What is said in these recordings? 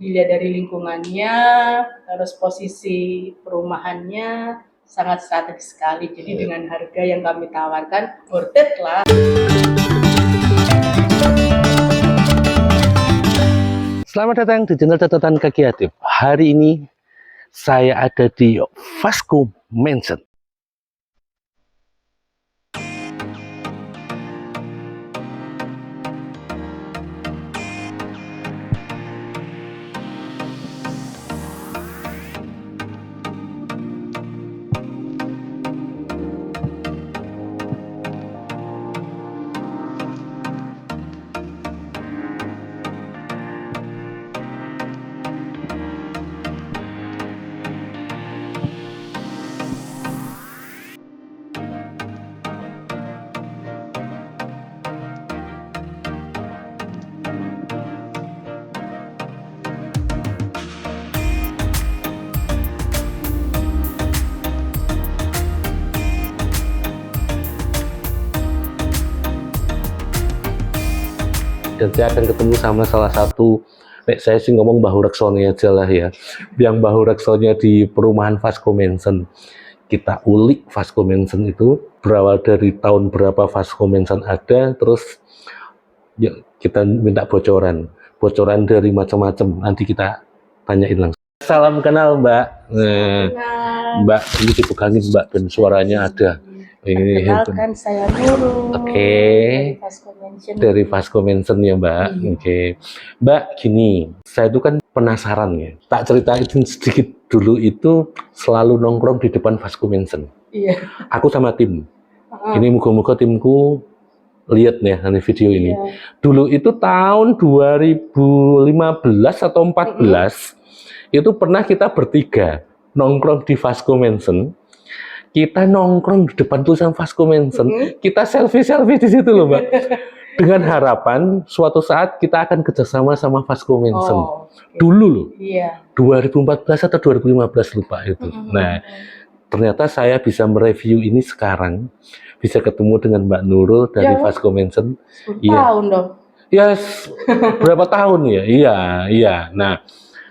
dilihat dari lingkungannya, terus posisi perumahannya sangat strategis sekali. Jadi dengan harga yang kami tawarkan, worth it lah. Selamat datang di channel Catatan Kaki Hatip. Hari ini saya ada di Vasco Mansion. Dan saya akan ketemu sama salah satu, saya sih ngomong bahu reksonnya aja lah ya, yang bahu reksonya di perumahan Vasco Mansion. Kita ulik Vasco Mansion itu berawal dari tahun berapa Vasco Mansion ada, terus ya, kita minta bocoran dari macam-macam, nanti kita tanyain langsung. Salam kenal Mbak. Mbak, ini dipegangin Mbak, dan suaranya ada. Ini Perkenalkan, saya Nurul. Oke. Dari Vasco Mansion ya Mbak. Oke. Mbak, gini, saya itu kan penasaran ya. Tak ceritain sedikit dulu, itu selalu nongkrong di depan Vasco Mansion. Iya. Aku sama tim. Ini moga-moga timku lihat nih nanti video ini. Dulu itu tahun 2015 atau 14 itu pernah kita bertiga nongkrong di Vasco Mansion. Kita nongkrong di depan tulisan Vasco Mansion, kita selfie di situ loh Mbak. Dengan harapan suatu saat kita akan kerjasama sama Vasco Mansion. Dulu loh, 2014 atau 2015 lupa itu. Nah, ternyata saya bisa mereview ini sekarang, bisa ketemu dengan Mbak Nurul dari Vasco Mansion. 10 tahun dong. Ya, berapa tahun ya? Iya. Nah,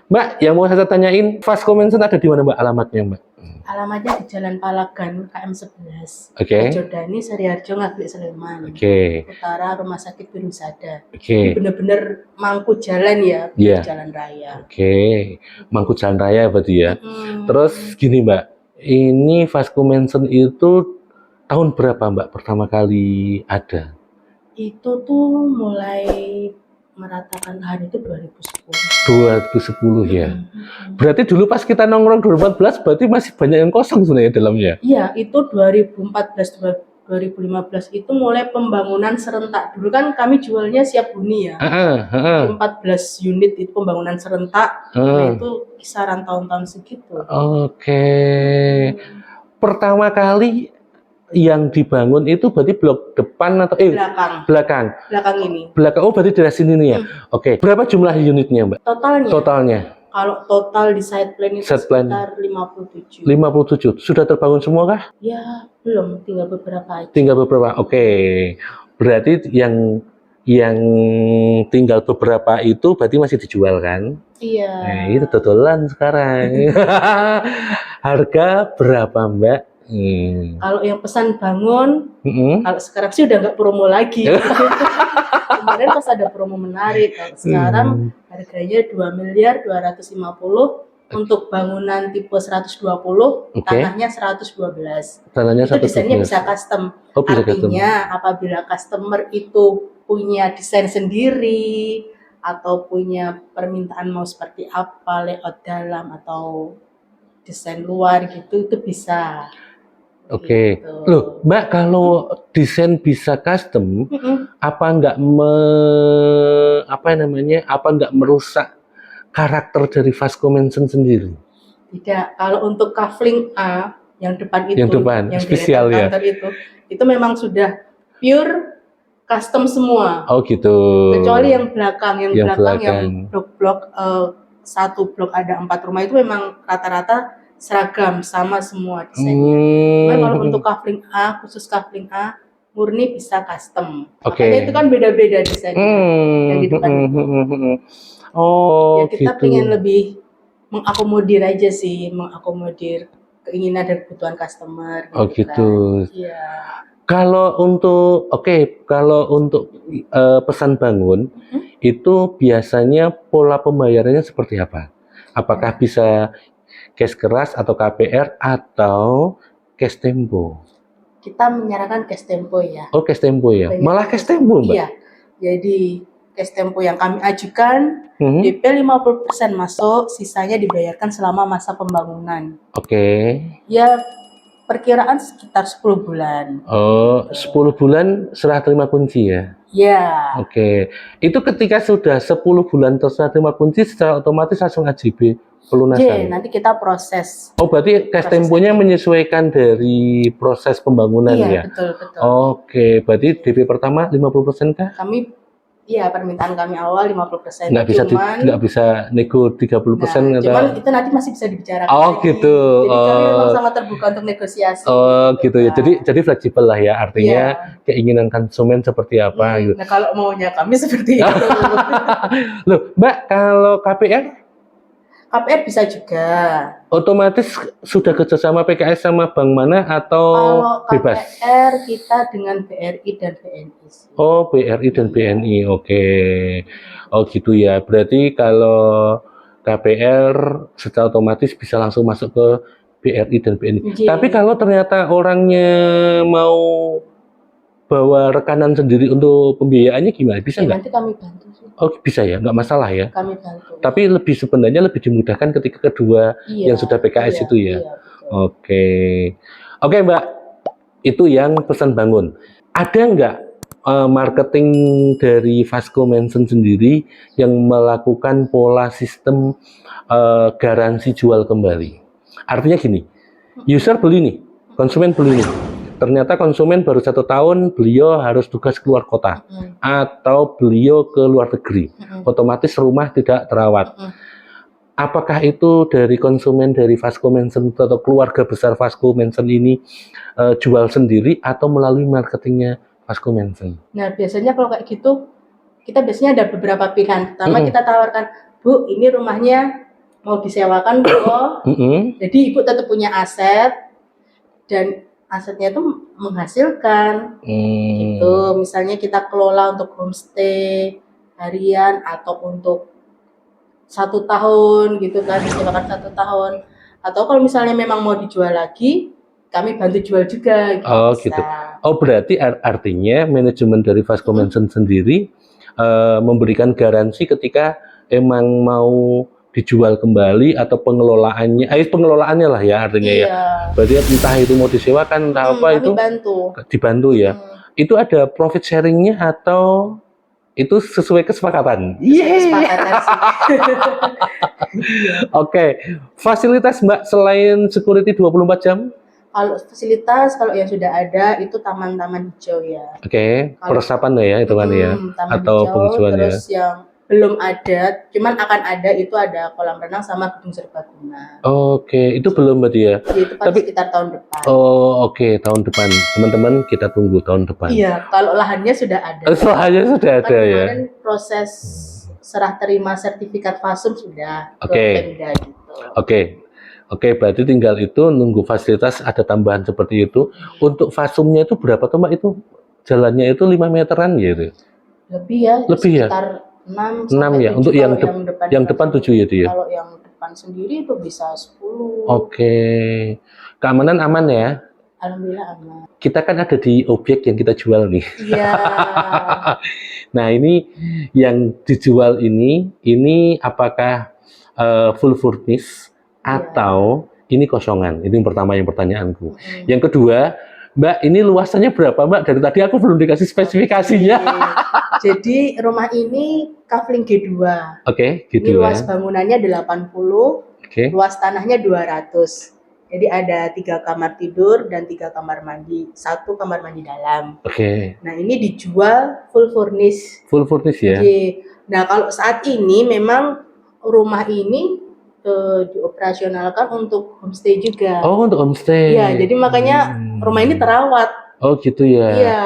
Mbak, yang mau saya tanyain, Vasco Mansion ada di mana Mbak alamatnya Mbak? Alamatnya di Jalan Palagan, KM 11. Oke. Jordani, Sariharjo, Ngaglik, Sleman. Oke. Utara Rumah Sakit Biru Sada. Oke. Bener-bener mangku jalan ya, jalan raya. Oke. Mangku jalan raya berarti ya. Terus gini Mbak, ini Vasco Mansion itu tahun berapa Mbak pertama kali ada? Itu tuh mulai meratakan lahan itu 2010. 2010 ya. Berarti dulu pas kita nongkrong 2014 berarti masih banyak yang kosong sebenarnya dalamnya. Iya, itu 2014 2015 itu mulai pembangunan serentak. Dulu kan kami jualnya siap huni ya. 14 unit itu pembangunan serentak. Nah, itu kisaran tahun-tahun segitu. Oke. Pertama kali yang dibangun itu berarti blok depan atau belakang ini. Belakang. Oh, berarti dari sini nih ya. Oke. Berapa jumlah unitnya, Mbak? Totalnya. Kalau total di site plan itu sekitar 57. 57. Sudah terbangun semua kah? Ya, belum, tinggal beberapa aja. Tinggal beberapa. Oke. Berarti yang tinggal beberapa itu berarti masih dijual kan? Iya. Nah, itu totalan sekarang. Harga berapa, Mbak? Kalau yang pesan bangun, kalau sekarang sih udah nggak promo lagi. Kemarin pas ada promo menarik. Kalau sekarang harganya 2.250.000 untuk bangunan tipe 120, tanahnya 112. Itu desainnya bisa custom. Artinya apabila customer itu punya desain sendiri atau punya permintaan mau seperti apa, layout dalam atau desain luar gitu, itu bisa. Oke. Loh, Mbak, kalau desain bisa custom, apa nggak merusak karakter dari Vasco Mansion sendiri? Tidak. Kalau untuk kafling A yang depan itu, yang spesial ya, itu memang sudah pure custom semua. Oh gitu. Kecuali yang belakang, yang blok-blok satu blok ada 4 rumah itu memang rata-rata seragam sama semua desainnya. Kalau untuk kafling A, khusus kafling A murni bisa custom. Oke. Makanya itu kan beda-beda desainnya yang di depan itu. Oh, ya kita gitu. pengen lebih mengakomodir aja sih, mengakomodir keinginan dan kebutuhan customer gitu. Oh, gitu. Kan. Iya. Kalau untuk kalau untuk pesan bangun itu biasanya pola pembayarannya seperti apa? Apakah bisa cash keras atau KPR atau cash tempo? Kita menyarankan cash tempo ya. Oh, cash tempo ya. Banyak Malah cash tempo, Mbak? Iya. Jadi cash tempo yang kami ajukan DP 50% masuk, sisanya dibayarkan selama masa pembangunan. Oke. Ya perkiraan sekitar 10 bulan. Oh, 10 bulan serah terima kunci ya? Ya. Oke. Itu ketika sudah 10 bulan serah terima kunci secara otomatis langsung AJB pelunasan? Nanti kita proses. Oh, berarti cash temponya menyesuaikan dari proses pembangunan ya? Iya, betul. Oke, berarti DP pertama 50% kah? Permintaan kami awal 50%. Nggak bisa nego 30% atau? Cuman itu nanti masih bisa dibicarakan lagi. Gitu. Jadi kami memang sangat terbuka untuk negosiasi. Oh, gitu ya. Jadi fleksibel lah ya. Artinya keinginan konsumen seperti apa gitu. Nah, kalau maunya kami seperti itu. Loh, Mbak, kalau KPR? KPR bisa juga. Otomatis sudah kerjasama PKS sama bank mana atau bebas? KPR kita dengan BRI dan BNI. Oh, BRI dan BNI, oke. Oh gitu ya, berarti kalau KPR secara otomatis bisa langsung masuk ke BRI dan BNI. Tapi kalau ternyata orangnya mau bawa rekanan sendiri untuk pembiayaannya gimana? Bisa nggak? Nanti kami bantu sih. Oh bisa ya, nggak masalah ya? Kami bantu. Tapi sebenarnya lebih dimudahkan ketika kedua yang sudah PKS itu ya? Oke. Oke Mbak, itu yang pesan bangun. Ada nggak marketing dari Vasco Mansion sendiri yang melakukan pola sistem garansi jual kembali? Artinya gini, user beli nih, konsumen beli nih. Ternyata konsumen baru 1 tahun, beliau harus tugas keluar kota atau beliau ke luar negeri, otomatis rumah tidak terawat. Apakah itu dari konsumen dari Vasco Mansion atau keluarga besar Vasco Mansion ini jual sendiri atau melalui marketingnya Vasco Mansion? Nah biasanya kalau kayak gitu, kita biasanya ada beberapa pilihan. Pertama kita tawarkan, Bu, ini rumahnya mau disewakan, Bu. Jadi Ibu tetap punya aset dan asetnya itu menghasilkan gitu. Misalnya kita kelola untuk homestay harian atau untuk 1 tahun gitu kan, disewakan 1 tahun. Atau kalau misalnya memang mau dijual lagi, kami bantu jual juga. Gitu. Oh berarti artinya manajemen dari Vasco Mansion sendiri memberikan garansi ketika emang mau dijual kembali atau pengelolaannya lah ya artinya ya. Berarti entah itu mau disewakan entah apa itu dibantu ya. Itu ada profit sharingnya atau itu sesuai kesepakatan? Oke. Fasilitas Mbak selain security 24 jam? Kalau fasilitas, kalau yang sudah ada itu taman-taman hijau ya. Oke, peresapan ya itu kan ya, atau penghijauan ya. Terus yang belum ada, cuman akan ada itu ada kolam renang sama gedung serbaguna. Oke, itu belum berarti ya? Itu pasti sekitar tahun depan. Oh oke, tahun depan. Teman-teman kita tunggu tahun depan. Iya, kalau lahannya sudah ada. Lahannya sudah ada ya. Kemarin proses serah terima sertifikat Fasum sudah ke Pemda gitu. Oke, berarti tinggal itu nunggu fasilitas ada tambahan seperti itu. Untuk Fasumnya itu berapa tuh Mbak itu? Jalannya itu 5 meteran gitu? Lebih ya, sekitar 6 ya. Untuk yang depan 7 ya itu ya? Kalau yang depan sendiri itu bisa 10. Oke. Keamanan aman ya? Alhamdulillah aman. Kita kan ada di objek yang kita jual nih. Iya. Nah ini yang dijual ini apakah full furnished atau ini kosongan? Ini yang pertama yang pertanyaanku. Yang kedua, Mbak ini luasannya berapa Mbak? Dari tadi aku belum dikasih spesifikasinya. Jadi rumah ini kafling G2. Oke, G2. Ini luas bangunannya 80, luas tanahnya 200. Jadi ada 3 kamar tidur dan 3 kamar mandi, 1 kamar mandi dalam. Nah ini dijual full furnished. Full furnished ya. Nah kalau saat ini memang rumah ini dioperasionalkan untuk homestay juga. Oh untuk homestay. Iya, jadi makanya rumah ini terawat. Oh gitu ya. Iya.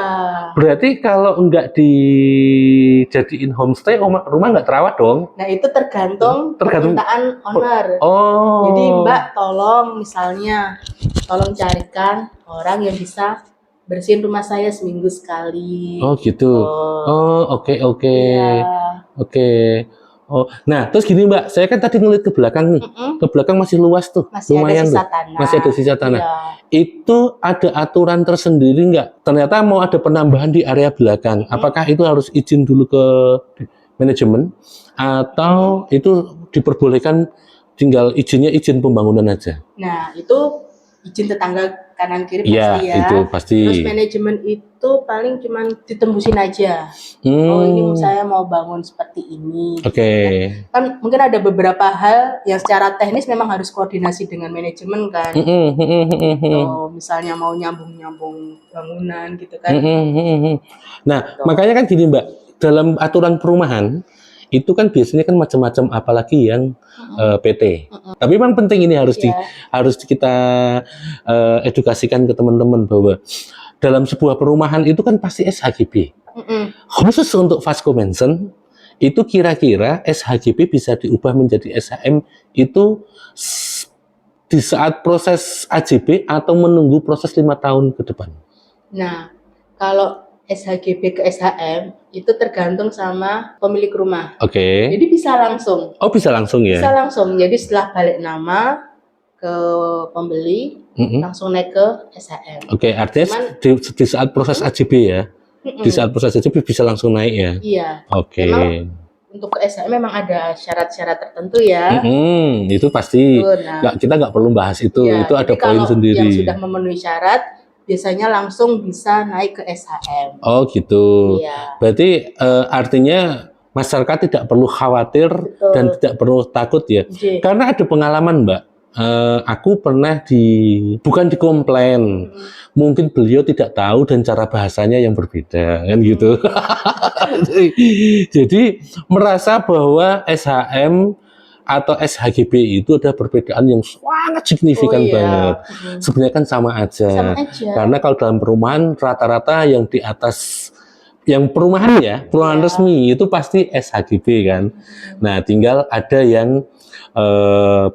Berarti kalau nggak dijadiin homestay, rumah nggak terawat dong? Nah itu tergantung permintaan owner. Oh. Jadi Mbak tolong misalnya, tolong carikan orang yang bisa bersihin rumah saya seminggu sekali. Oh gitu. Oh oke. Iya. Oke. Oh, nah terus gini Mbak, saya kan tadi ngeliat ke belakang nih, ke belakang masih luas tuh, lumayan tuh, masih ada sisa tanah. Iya. Itu ada aturan tersendiri nggak? Ternyata mau ada penambahan di area belakang, apakah itu harus izin dulu ke manajemen atau itu diperbolehkan tinggal izin pembangunan aja? Nah itu izin tetangga kanan kiri ya, pasti ya. Itu pasti. Terus manajemen itu paling cuman ditembusin aja. Oh ini saya mau bangun seperti ini. Oke. Kan mungkin ada beberapa hal yang secara teknis memang harus koordinasi dengan manajemen kan. Oh, misalnya mau nyambung bangunan gitu kan. Nah makanya kan gini Mbak, dalam aturan perumahan itu kan biasanya kan macam-macam, apalagi yang PT. Tapi memang penting ini harus kita edukasikan ke teman-teman bahwa dalam sebuah perumahan itu kan pasti SHGB. Khusus untuk Vasco Mansion itu kira-kira SHGB bisa diubah menjadi SHM itu di saat proses AJB atau menunggu proses 5 tahun ke depan. Nah, kalau SHGB ke SHM itu tergantung sama pemilik rumah. Oke. Jadi bisa langsung. Oh, bisa langsung ya? Bisa langsung. Jadi setelah balik nama ke pembeli, langsung naik ke SHM. Oke, artinya di saat proses AJB ya? Di saat proses AJB bisa langsung naik ya? Iya. Oke. Untuk ke SHM memang ada syarat-syarat tertentu ya. Itu pasti. Nah, kita nggak perlu bahas itu. Ya, itu ada poin sendiri. Yang sudah memenuhi syarat biasanya langsung bisa naik ke SHM. Oh gitu. Iya. Berarti artinya masyarakat tidak perlu khawatir. Betul. Dan tidak perlu takut ya. Karena ada pengalaman Mbak. Aku pernah bukan dikomplain, mungkin beliau tidak tahu dan cara bahasanya yang berbeda kan gitu. Jadi merasa bahwa SHM atau SHGB itu ada perbedaan yang sangat signifikan banget. Sebenarnya kan sama aja. Karena kalau dalam perumahan rata-rata yang di atas yang perumahan resmi itu pasti SHGB kan. Nah, tinggal ada yang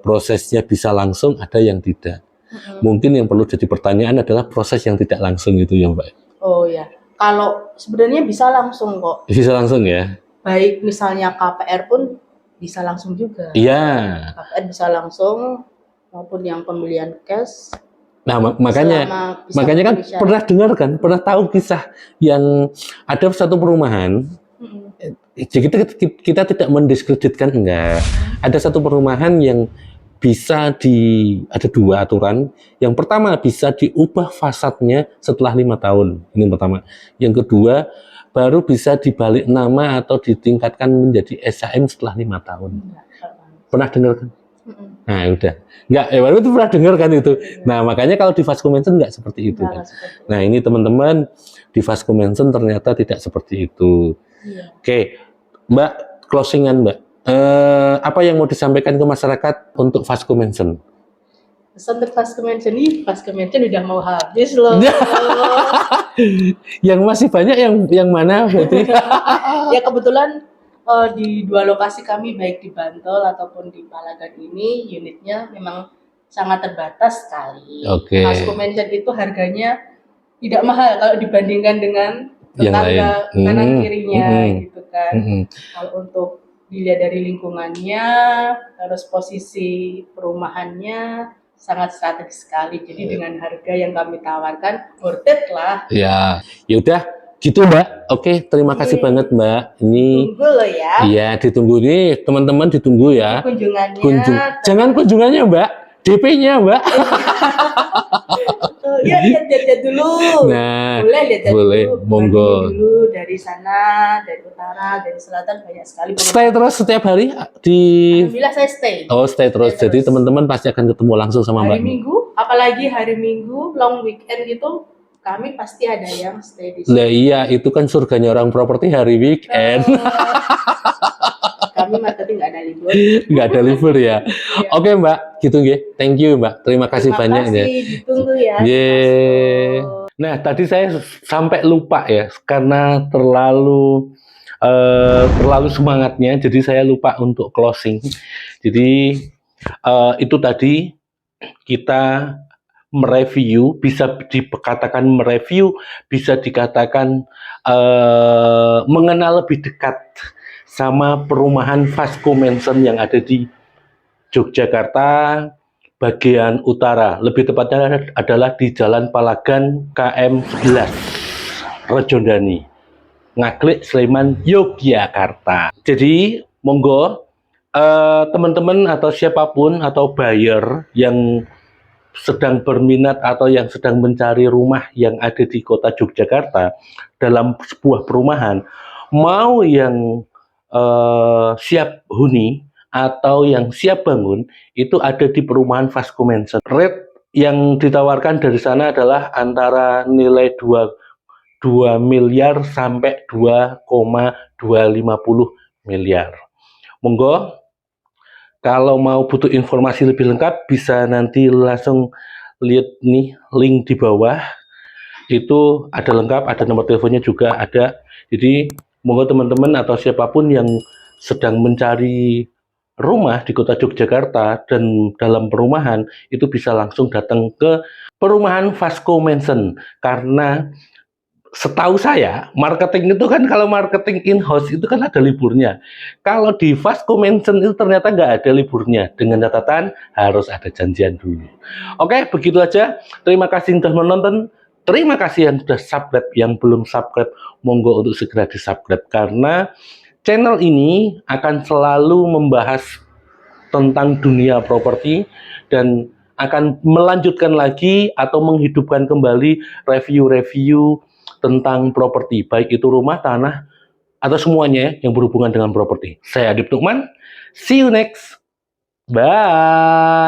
prosesnya bisa langsung, ada yang tidak. Mungkin yang perlu jadi pertanyaan adalah proses yang tidak langsung itu ya Mbak. Oh ya, kalau sebenarnya bisa langsung kok. Bisa langsung ya? Baik misalnya KPR pun bisa langsung juga. Iya. KPR bisa langsung maupun yang pembelian cash. Nah makanya kan pernah tahu kisah yang ada satu perumahan. Jadi kita tidak mendiskreditkan, enggak. Ada satu perumahan yang bisa ada 2 aturan. Yang pertama bisa diubah fasadnya setelah 5 tahun. Ini yang pertama. Yang kedua baru bisa dibalik nama atau ditingkatkan menjadi SHM setelah 5 tahun. Pernah dengar kan? Nah udah. Enggak, baru itu pernah dengar kan itu. Nah makanya kalau di Vasco Mansion enggak seperti itu kan. Nah ini teman-teman di Vasco Mansion ternyata tidak seperti itu. Oke, Mbak, closingan Mbak. Apa yang mau disampaikan ke masyarakat untuk Vasco Mansion? Pesan untuk Vasco Mansion nih, Vasco Mansion udah mau habis loh. Yang masih banyak yang mana berarti? Ya kebetulan di 2 lokasi kami baik di Bantul ataupun di Palagan ini unitnya memang sangat terbatas sekali. Vasco Mansion itu harganya tidak mahal kalau dibandingkan dengan tetangga kanan kirinya gitu kan. Kalau untuk dilihat dari lingkungannya, terus posisi perumahannya sangat strategis sekali. Jadi dengan harga yang kami tawarkan worth it lah. Ya udah gitu Mbak. Oke, terima kasih banget Mbak. Ini tunggu loh ya. Iya, ditunggu nih teman-teman, ditunggu ya. Kunjungannya. Jangan kunjungannya Mbak, DP-nya Mbak. Ya lihat dulu. Nah, boleh dulu. Monggo. Dulu dari sana, dari utara, dari selatan banyak sekali. Stay terus setiap hari di. Alhamdulillah saya stay. Oh, stay terus. Jadi teman-teman pasti akan ketemu langsung sama Mbak. Hari Minggu, apalagi hari Minggu long weekend gitu, kami pasti ada yang stay di sini. Lah iya, itu kan surganya orang properti hari weekend. Kami marketing nggak ada libur. Nggak ada libur ya. Oke Mbak, gitu nggih. Thank you Mbak. Terima kasih banyak ya. Ditunggu ya. Yeah. Nah, tadi saya sampai lupa ya, karena terlalu semangatnya, jadi saya lupa untuk closing. Jadi itu tadi kita mereview, bisa dikatakan mereview, bisa dikatakan mengenal lebih dekat sama perumahan Vasco Mansion yang ada di Yogyakarta bagian utara. Lebih tepatnya adalah di Jalan Palagan KM 11 Rejondani, Ngaglik, Sleman, Yogyakarta. Jadi monggo teman-teman atau siapapun atau buyer yang sedang berminat atau yang sedang mencari rumah yang ada di kota Yogyakarta dalam sebuah perumahan, mau yang siap huni atau yang siap bangun, itu ada di perumahan Vasco Mansion. Rate yang ditawarkan dari sana adalah antara nilai 2 miliar sampai 2,250 miliar. Monggo, kalau mau butuh informasi lebih lengkap, bisa nanti langsung lihat nih link di bawah. Itu ada lengkap, ada nomor teleponnya juga ada. Jadi monggo teman-teman atau siapapun yang sedang mencari rumah di kota Yogyakarta dan dalam perumahan, itu bisa langsung datang ke perumahan Vasco Mansion. Karena setahu saya, marketing itu kan, kalau marketing in-house itu kan ada liburnya. Kalau di Vasco Mansion itu ternyata nggak ada liburnya, dengan catatan harus ada janjian dulu. Oke, begitu aja. Terima kasih yang sudah menonton. Terima kasih yang sudah subscribe. Yang belum subscribe, monggo untuk segera di-subscribe. Karena channel ini akan selalu membahas tentang dunia properti dan akan melanjutkan lagi atau menghidupkan kembali review-review tentang properti, baik itu rumah, tanah, atau semuanya yang berhubungan dengan properti. Saya Adip Nukman, see you next, bye.